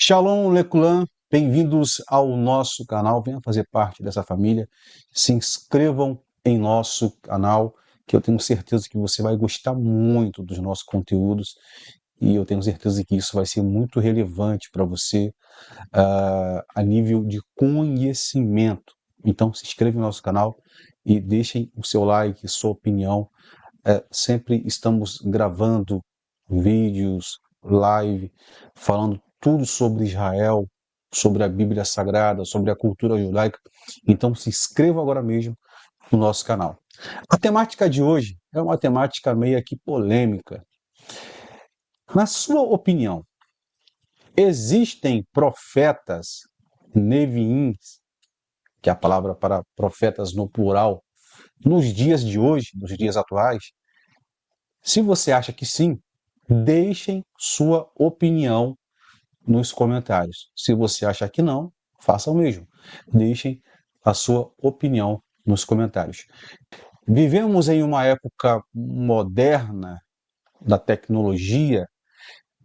Shalom, Leculan, bem-vindos ao nosso canal, venham fazer parte dessa família, se inscrevam em nosso canal, que eu tenho certeza que você vai gostar muito dos nossos conteúdos e eu tenho certeza que isso vai ser muito relevante para você a nível de conhecimento. Então se inscreva no nosso canal e deixem o seu like, sua opinião. Sempre estamos gravando vídeos, live, falando tudo sobre Israel, sobre a Bíblia Sagrada, sobre a cultura judaica. Então se inscreva agora mesmo no nosso canal. A temática de hoje é uma temática meio que polêmica. Na sua opinião, existem profetas neviins, que é a palavra para profetas no plural, nos dias de hoje, nos dias atuais? Se você acha que sim, deixem sua opinião nos comentários. Se você acha que não, faça o mesmo. Deixem a sua opinião nos comentários. Vivemos em uma época moderna da tecnologia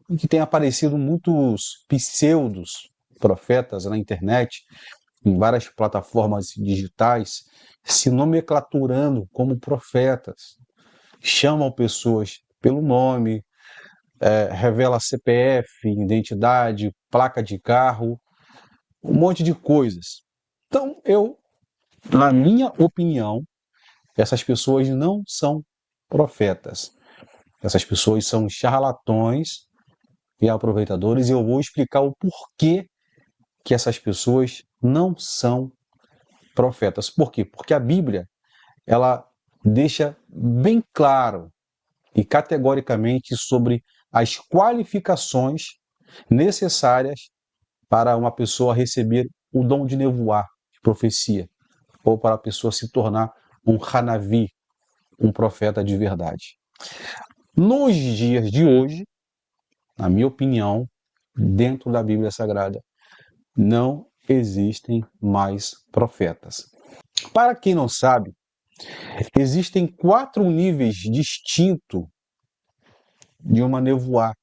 em que tem aparecido muitos pseudos profetas na internet, em várias plataformas digitais, se nomenclaturando como profetas. Chamam pessoas pelo nome, revela CPF, identidade, placa de carro, um monte de coisas. Então, na minha opinião, essas pessoas não são profetas. Essas pessoas são charlatões e aproveitadores, e eu vou explicar o porquê que essas pessoas não são profetas. Por quê? Porque a Bíblia, ela deixa bem claro e categoricamente sobre as qualificações necessárias para uma pessoa receber o dom de nevoar, de profecia, ou para a pessoa se tornar um Hanavi, um profeta de verdade. Nos dias de hoje, na minha opinião, dentro da Bíblia Sagrada, não existem mais profetas. Para quem não sabe, existem 4 níveis distintos de uma nevoar,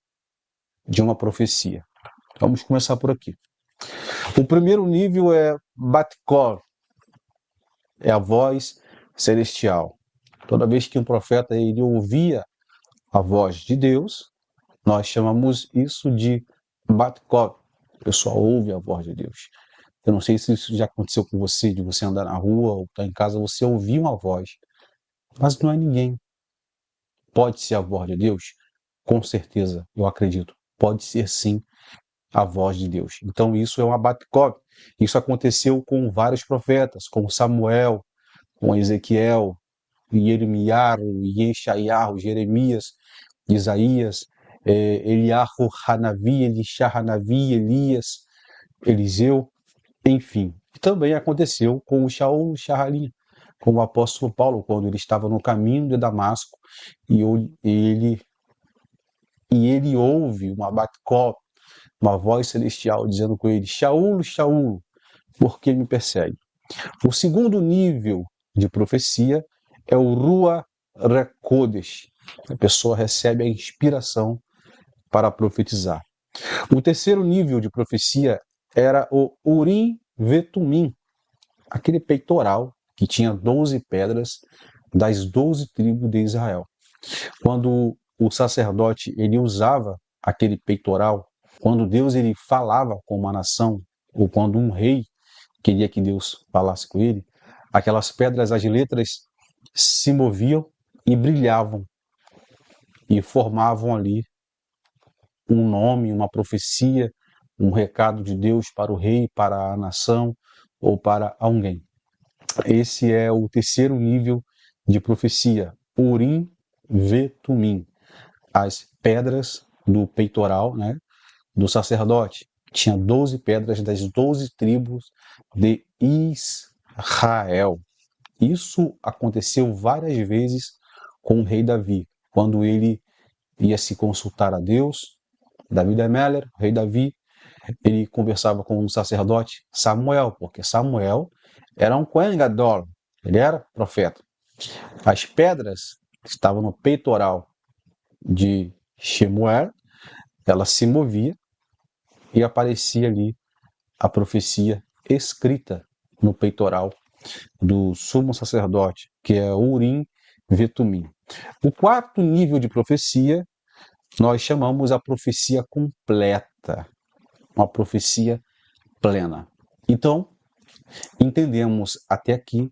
de uma profecia. Vamos começar por aqui. O primeiro nível é Bat-Kol, é a voz celestial. Toda vez que um profeta ele ouvia a voz de Deus, nós chamamos isso de Bat-Kol. O pessoal ouve a voz de Deus. Eu não sei se isso já aconteceu com você, de você andar na rua ou estar em casa, você ouvir uma voz, mas não é ninguém. Pode ser a voz de Deus? Com certeza, eu acredito. Pode ser sim a voz de Deus. Então isso é uma Bat-Kol. Isso aconteceu com vários profetas, com Samuel, com Ezequiel, Jeremiahu, Yeshayahu, Jeremias, Isaías, Eliahu, Hanavi, Elisha, Hanavi, Elias, Eliseu, enfim. Também aconteceu com o Shaul Shahalim, com o apóstolo Paulo, quando ele estava no caminho de Damasco e ele ouve uma Bat-Kol, uma voz celestial dizendo com ele: Shaul, Shaul, por que me persegue? O segundo nível de profecia é o Ruach HaKodesh. A pessoa recebe a inspiração para profetizar. O terceiro nível de profecia era o Urim Vetumim, aquele peitoral que tinha 12 pedras das 12 tribos de Israel. Quando o sacerdote ele usava aquele peitoral, quando Deus ele falava com uma nação, ou quando um rei queria que Deus falasse com ele, aquelas pedras, as letras se moviam e brilhavam e formavam ali um nome, uma profecia, um recado de Deus para o rei, para a nação ou para alguém. Esse é o terceiro nível de profecia, Urim Vetumim, as pedras do peitoral, né, do sacerdote. Tinha 12 pedras das 12 tribos de Israel. Isso aconteceu várias vezes com o rei Davi, quando ele ia se consultar a Deus. Davi Meller, o rei Davi, ele conversava com o sacerdote Samuel, porque Samuel era um Kohen Gadol, ele era profeta. As pedras que estavam no peitoral de Shemuel, ela se movia e aparecia ali a profecia escrita no peitoral do sumo sacerdote, que é Urim Vetumim. O quarto nível de profecia nós chamamos a profecia completa, uma profecia plena. Então, entendemos até aqui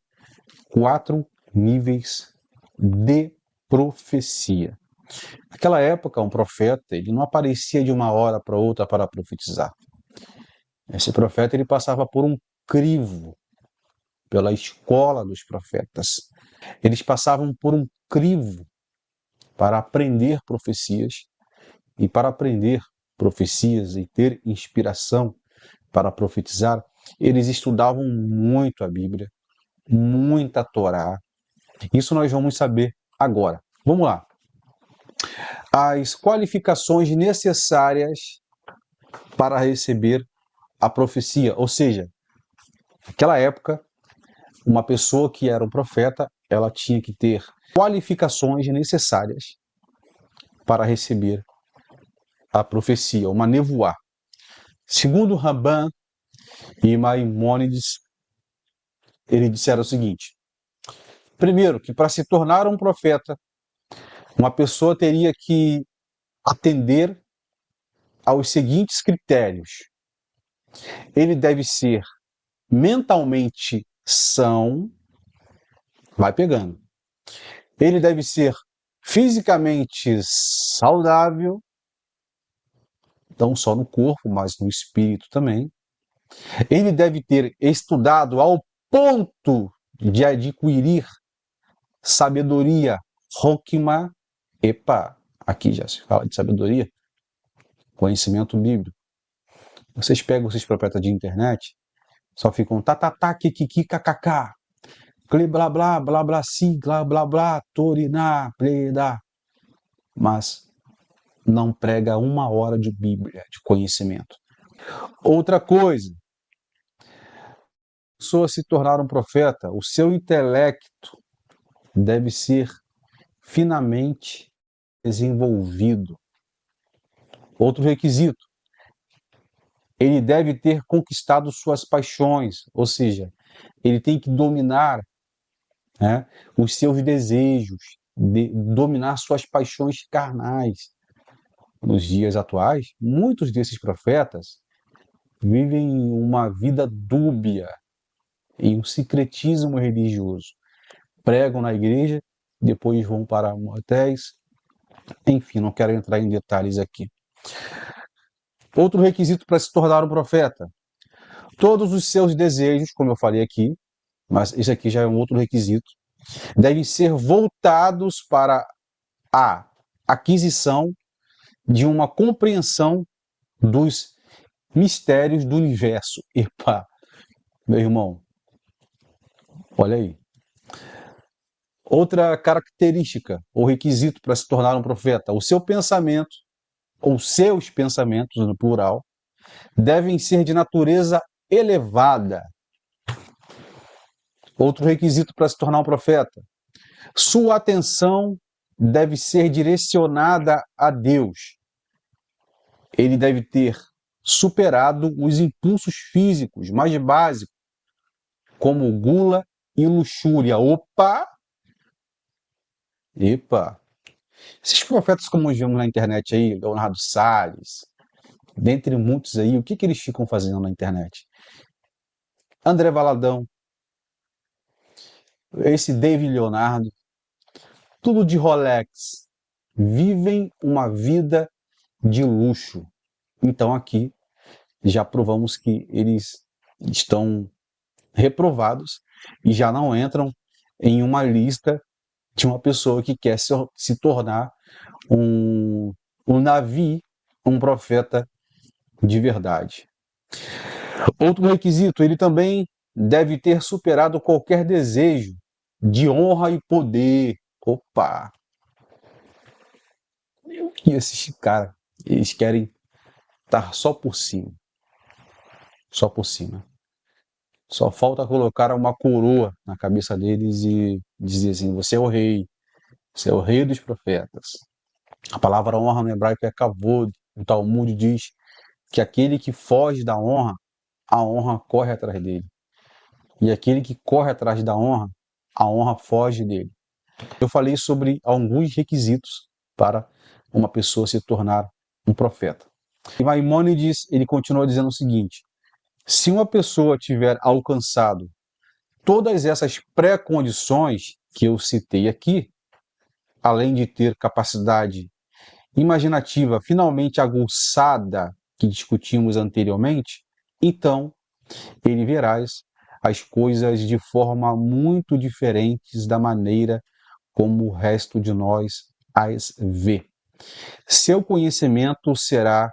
4 níveis de profecia. Naquela época, um profeta ele não aparecia de uma hora para outra para profetizar. Esse profeta ele passava por um crivo, pela escola dos profetas. Eles passavam por um crivo para aprender profecias, e para aprender profecias e ter inspiração para profetizar, eles estudavam muito a Bíblia, muita Torá. Isso nós vamos saber agora. Vamos lá. As qualificações necessárias para receber a profecia, ou seja, naquela época, uma pessoa que era um profeta, ela tinha que ter qualificações necessárias para receber a profecia, uma nevoá. Segundo Ramban e Maimônides, eles disseram o seguinte: primeiro, que para se tornar um profeta, uma pessoa teria que atender aos seguintes critérios. Ele deve ser mentalmente são, vai pegando. Ele deve ser fisicamente saudável, não só no corpo, mas no espírito também. Ele deve ter estudado ao ponto de adquirir sabedoria, Hokmah, epa, aqui já se fala de sabedoria, conhecimento bíblico. Vocês pegam esses profetas de internet, só ficam tatatá, kikiki, kkk, blá blá, blá blá, sigla, blá blá, toriná, pleda, mas não prega 1 hora de Bíblia, de conhecimento. Outra coisa, a pessoa se tornar um profeta, o seu intelecto deve ser finamente desenvolvido. Outro requisito, ele deve ter conquistado suas paixões, ou seja, ele tem que dominar, né, os seus desejos, dominar suas paixões carnais. Nos dias atuais, muitos desses profetas vivem uma vida dúbia, em um secretismo religioso. Pregam na igreja, depois vão para motéis, enfim, não quero entrar em detalhes aqui. Outro requisito para se tornar um profeta: todos os seus desejos, como eu falei aqui, mas esse aqui já é um outro requisito, devem ser voltados para a aquisição de uma compreensão dos mistérios do universo. Epa, meu irmão, olha aí. Outra característica ou requisito para se tornar um profeta: o seu pensamento, ou seus pensamentos, no plural, devem ser de natureza elevada. Outro requisito para se tornar um profeta: sua atenção deve ser direcionada a Deus. Ele deve ter superado os impulsos físicos mais básicos, como gula e luxúria. Opa! Epa! Esses profetas como nós vemos na internet aí, Leonardo Salles, dentre muitos aí, o que eles ficam fazendo na internet? André Valadão, esse David Leonardo, tudo de Rolex, vivem uma vida de luxo. Então aqui já provamos que eles estão reprovados e já não entram em uma lista de uma pessoa que quer se tornar um Navi, um profeta de verdade. Outro requisito, ele também deve ter superado qualquer desejo de honra e poder. Opa! E esses caras, eles querem estar só por cima. Só por cima. Só falta colocar uma coroa na cabeça deles e dizer assim: você é o rei dos profetas. A palavra honra no hebraico é kavod. O Talmud diz que aquele que foge da honra, a honra corre atrás dele. E aquele que corre atrás da honra, a honra foge dele. Eu falei sobre alguns requisitos para uma pessoa se tornar um profeta. E Maimônides, ele continua dizendo o seguinte: se uma pessoa tiver alcançado todas essas pré-condições que eu citei aqui, além de ter capacidade imaginativa finalmente aguçada que discutimos anteriormente, então ele verás as coisas de forma muito diferentes da maneira como o resto de nós as vê. Seu conhecimento será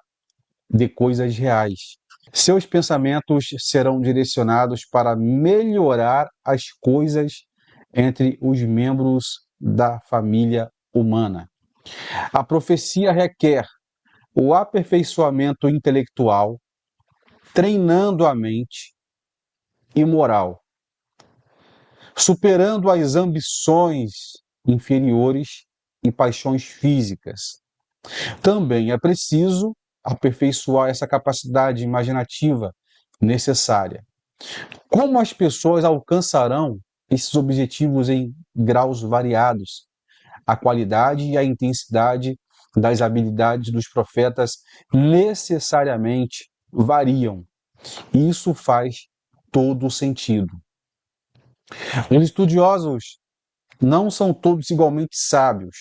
de coisas reais. Seus pensamentos serão direcionados para melhorar as coisas entre os membros da família humana. A profecia requer o aperfeiçoamento intelectual, treinando a mente e moral, superando as ambições inferiores e paixões físicas. Também é preciso aperfeiçoar essa capacidade imaginativa necessária. Como as pessoas alcançarão esses objetivos em graus variados? A qualidade e a intensidade das habilidades dos profetas necessariamente variam. Isso faz todo sentido. Os estudiosos não são todos igualmente sábios.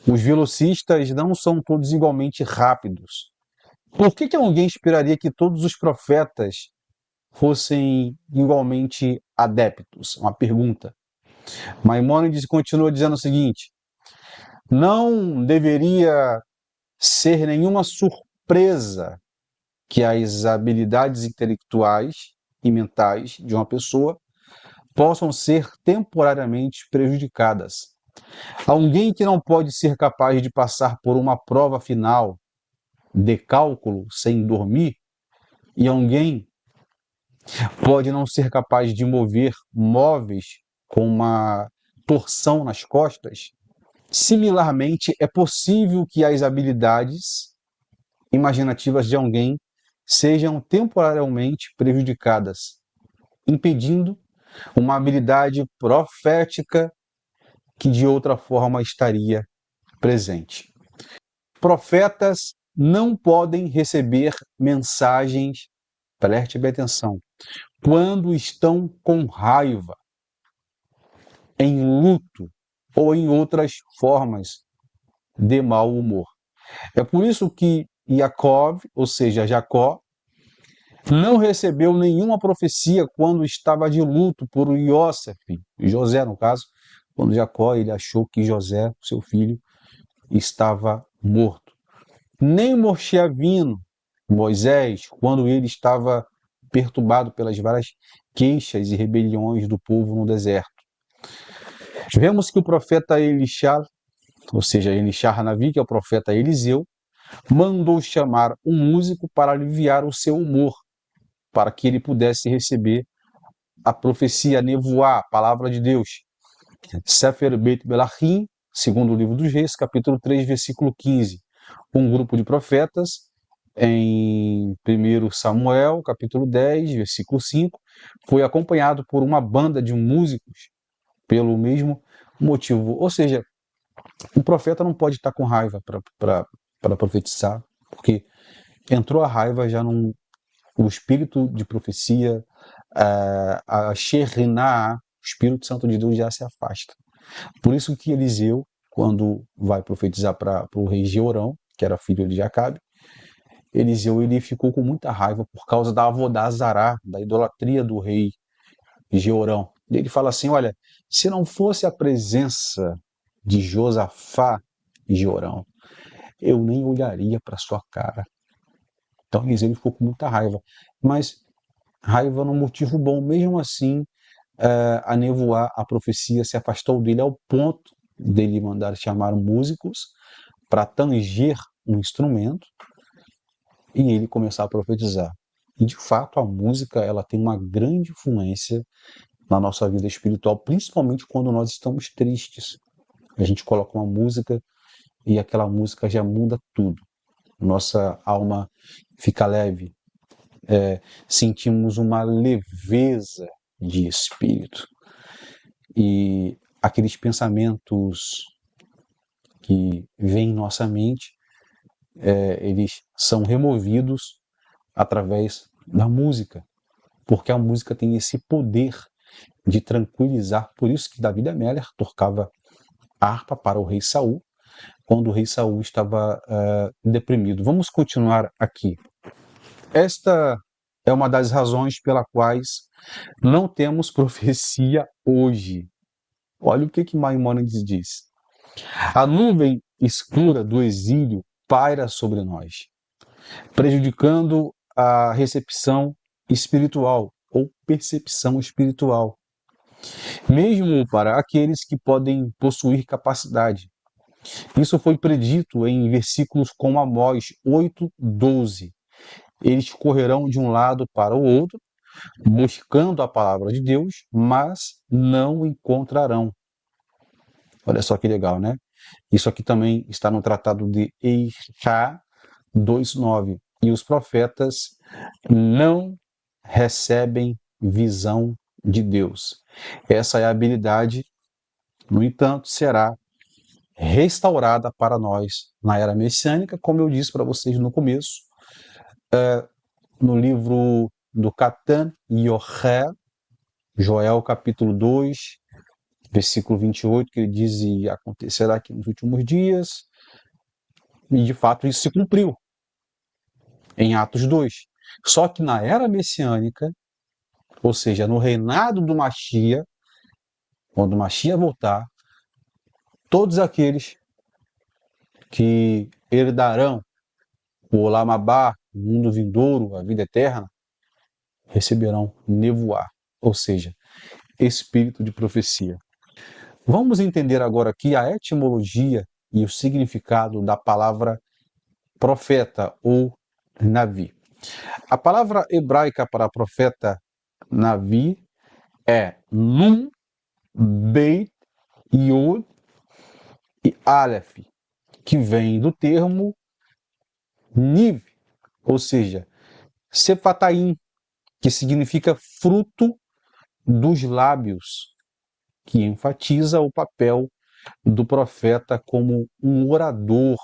Os velocistas não são todos igualmente rápidos. Por que alguém esperaria que todos os profetas fossem igualmente adeptos? Uma pergunta. Maimônides continua dizendo o seguinte: não deveria ser nenhuma surpresa que as habilidades intelectuais e mentais de uma pessoa possam ser temporariamente prejudicadas. Alguém que não pode ser capaz de passar por uma prova final de cálculo sem dormir, e alguém pode não ser capaz de mover móveis com uma torção nas costas. Similarmente, é possível que as habilidades imaginativas de alguém sejam temporariamente prejudicadas, impedindo uma habilidade profética que de outra forma estaria presente. Profetas não podem receber mensagens, preste bem atenção, quando estão com raiva, em luto ou em outras formas de mau humor. É por isso que Jacob, ou seja, Jacó, não recebeu nenhuma profecia quando estava de luto por Iosef, José no caso, quando Jacó ele achou que José, seu filho, estava morto. Nem Moshe Avino, Moisés, quando ele estava perturbado pelas várias queixas e rebeliões do povo no deserto. Vemos que o profeta Elisha, ou seja, Elisha Hanavi, que é o profeta Eliseu, mandou chamar um músico para aliviar o seu humor, para que ele pudesse receber a profecia, a nevoá, a palavra de Deus. Sefer Beit Belachim, segundo o livro dos Reis, capítulo 3, versículo 15. Um grupo de profetas, em 1 Samuel, capítulo 10, versículo 5, foi acompanhado por uma banda de músicos pelo mesmo motivo. Ou seja, o profeta não pode estar com raiva para profetizar, porque entrou a raiva já num. O espírito de profecia, a Shekhinah, o Espírito Santo de Deus já se afasta. Por isso que Eliseu, quando vai profetizar para o rei Jeorão, que era filho de Acabe, Eliseu ele ficou com muita raiva por causa da avodazará, da idolatria do rei Jeorão. Ele fala assim, olha, se não fosse a presença de Josafá e Jeorão, eu nem olharia para sua cara. Então Eliseu ficou com muita raiva. Mas raiva num motivo bom. Mesmo assim, a nevoar, a profecia se afastou dele ao ponto dele mandar chamar músicos para tanger um instrumento e ele começar a profetizar. E de fato a música ela tem uma grande influência na nossa vida espiritual, principalmente quando nós estamos tristes. A gente coloca uma música e aquela música já muda tudo. nossa alma fica leve, sentimos uma leveza de espírito. E aqueles pensamentos que vêm em nossa mente, eles são removidos através da música, porque a música tem esse poder de tranquilizar. Por isso que Davi Meller tocava harpa para o rei Saul, quando o rei Saul estava deprimido. Vamos continuar aqui. Esta é uma das razões pela quais não temos profecia hoje. Olha o que Maimônides diz. A nuvem escura do exílio paira sobre nós, prejudicando a recepção espiritual ou percepção espiritual, mesmo para aqueles que podem possuir capacidade. Isso foi predito em versículos como Amós 8:12. Eles correrão de um lado para o outro, buscando a palavra de Deus, mas não encontrarão. Olha só que legal, né? Isso aqui também está no Tratado de Eishá 2:9. E os profetas não recebem visão de Deus. Essa é a habilidade, no entanto, será restaurada para nós na era messiânica, como eu disse para vocês no começo, no livro do Catan Yoher, Joel capítulo 2, versículo 28, que ele diz: e acontecerá que nos últimos dias, e de fato isso se cumpriu em Atos 2. Só que na era messiânica, ou seja, no reinado do Machia, quando o Machia voltar, todos aqueles que herdarão o Olam Abá, o mundo vindouro, a vida eterna, receberão nevoar, ou seja, espírito de profecia. Vamos entender agora aqui a etimologia e o significado da palavra profeta ou Navi. A palavra hebraica para profeta Navi é Nun, Beit, Yod e Aleph, que vem do termo Niv, ou seja, Sefataim, que significa fruto dos lábios, que enfatiza o papel do profeta como um orador.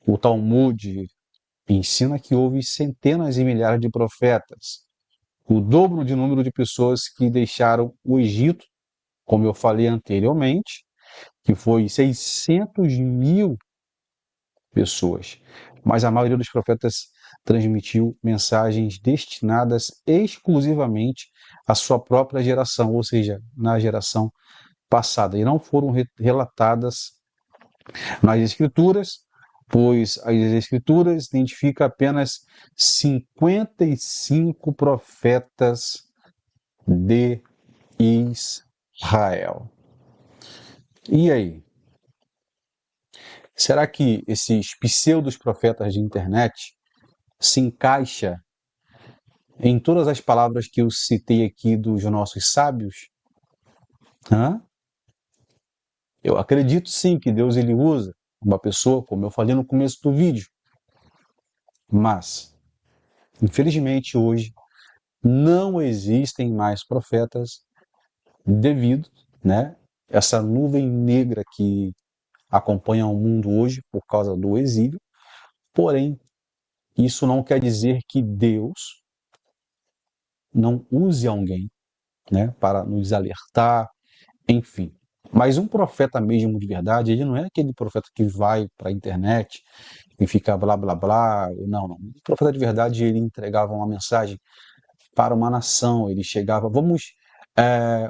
O Talmud ensina que houve centenas e milhares de profetas, o dobro de número de pessoas que deixaram o Egito, como eu falei anteriormente, que foi 600 mil pessoas. Mas a maioria dos profetas transmitiu mensagens destinadas exclusivamente à sua própria geração, ou seja, na geração passada, e não foram relatadas nas Escrituras, pois as Escrituras identificam apenas 55 profetas de Israel. E aí? Será que esses pseudos profetas de internet se encaixa em todas as palavras que eu citei aqui dos nossos sábios? Eu acredito sim que Deus ele usa uma pessoa, como eu falei no começo do vídeo. Mas, infelizmente, hoje não existem mais profetas devido, né, essa nuvem negra que acompanha o mundo hoje por causa do exílio. Porém, isso não quer dizer que Deus não use alguém, né, para nos alertar, enfim. Mas um profeta mesmo de verdade, ele não é aquele profeta que vai para a internet e fica blá blá blá. Não, não. O profeta de verdade, ele entregava uma mensagem para uma nação, ele chegava. Vamos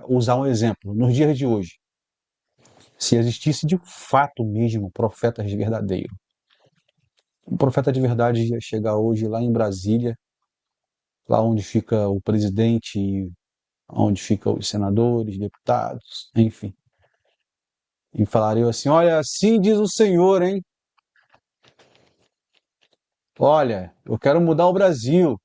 usar um exemplo. Nos dias de hoje, se existisse de fato mesmo profetas verdadeiros, um profeta de verdade ia chegar hoje lá em Brasília, lá onde fica o presidente, onde ficam os senadores, deputados, enfim. E falaria assim: olha, assim diz o Senhor, hein? Olha, eu quero mudar o Brasil,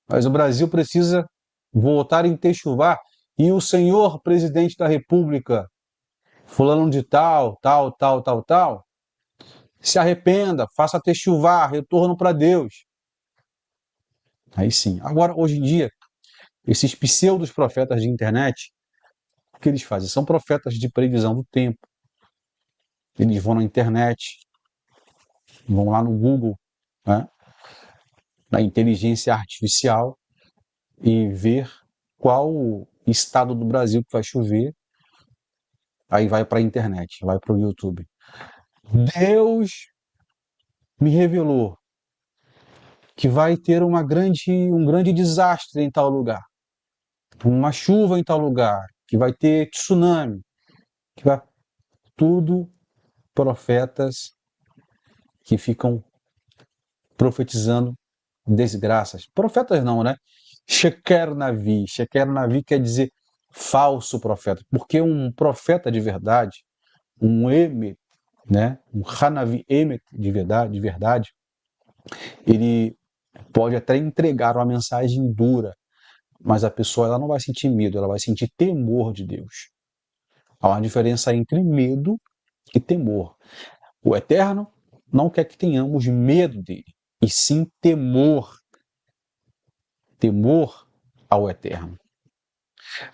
mas o Brasil precisa voltar a enxuvar. E o senhor presidente da República, fulano de tal, tal, tal, tal, tal, se arrependa, faça techuvá, retorno para Deus. Aí sim. Agora, hoje em dia, esses pseudos profetas de internet, o que eles fazem? São profetas de previsão do tempo. Eles vão na internet, vão lá no Google, né, na inteligência artificial, e ver qual o estado do Brasil que vai chover. Aí vai para a internet, vai para o YouTube. Deus me revelou que vai ter um grande desastre em tal lugar, uma chuva em tal lugar, que vai ter tsunami, que vai tudo profetas que ficam profetizando desgraças. Profetas não, né? Sheker Navi. Sheker Navi quer dizer falso profeta, porque um profeta de verdade, um Emet, né? Um Hanavi Emet de verdade, ele pode até entregar uma mensagem dura, mas a pessoa ela não vai sentir medo, ela vai sentir temor de Deus. Há uma diferença entre medo e temor. O Eterno não quer que tenhamos medo dele, e sim temor. Temor ao Eterno.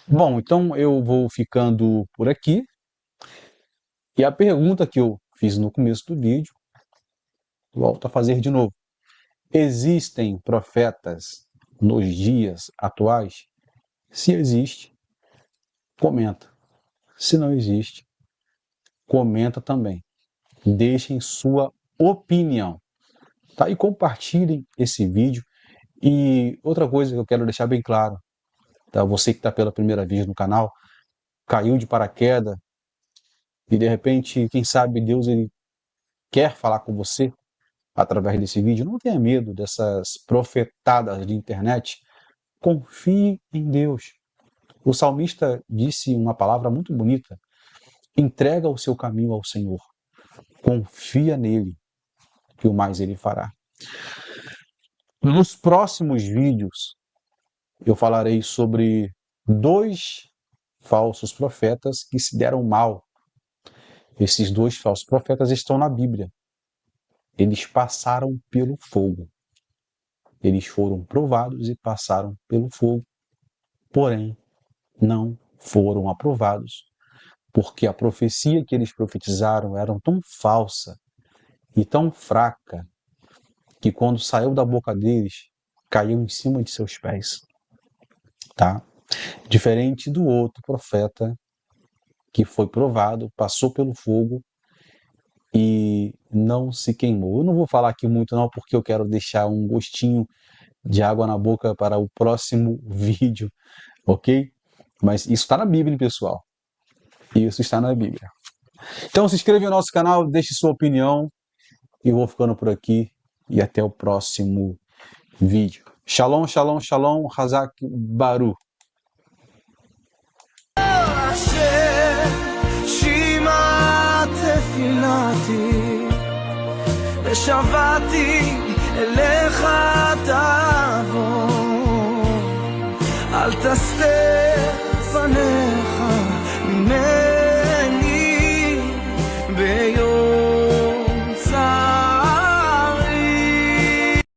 Bom, então eu vou ficando por aqui. E a pergunta que eu fiz no começo do vídeo, volto a fazer de novo. Existem profetas nos dias atuais? Se existe, comenta. Se não existe, comenta também. Deixem sua opinião. Tá? E compartilhem esse vídeo. E outra coisa que eu quero deixar bem claro, tá? Você que está pela primeira vez no canal, caiu de paraquedas, e de repente, quem sabe Deus ele quer falar com você através desse vídeo. Não tenha medo dessas profetadas de internet. Confie em Deus. O salmista disse uma palavra muito bonita: entrega o seu caminho ao Senhor, confia nele, que o mais ele fará. Nos próximos vídeos eu falarei sobre 2 falsos profetas que se deram mal. Esses 2 falsos profetas estão na Bíblia. Eles passaram pelo fogo. Eles foram provados e passaram pelo fogo, porém não foram aprovados, porque a profecia que eles profetizaram era tão falsa e tão fraca que quando saiu da boca deles, caiu em cima de seus pés. Tá? Diferente do outro profeta que foi provado, passou pelo fogo e não se queimou. Eu não vou falar aqui muito não, porque eu quero deixar um gostinho de água na boca para o próximo vídeo, ok? Mas isso está na Bíblia, pessoal. Isso está na Bíblia. Então se inscreva no nosso canal, deixe sua opinião. E vou ficando por aqui. E até o próximo vídeo. Shalom, shalom, shalom. Hazak Baru. ושבעתי אליך תבוא, אל תסתר פניך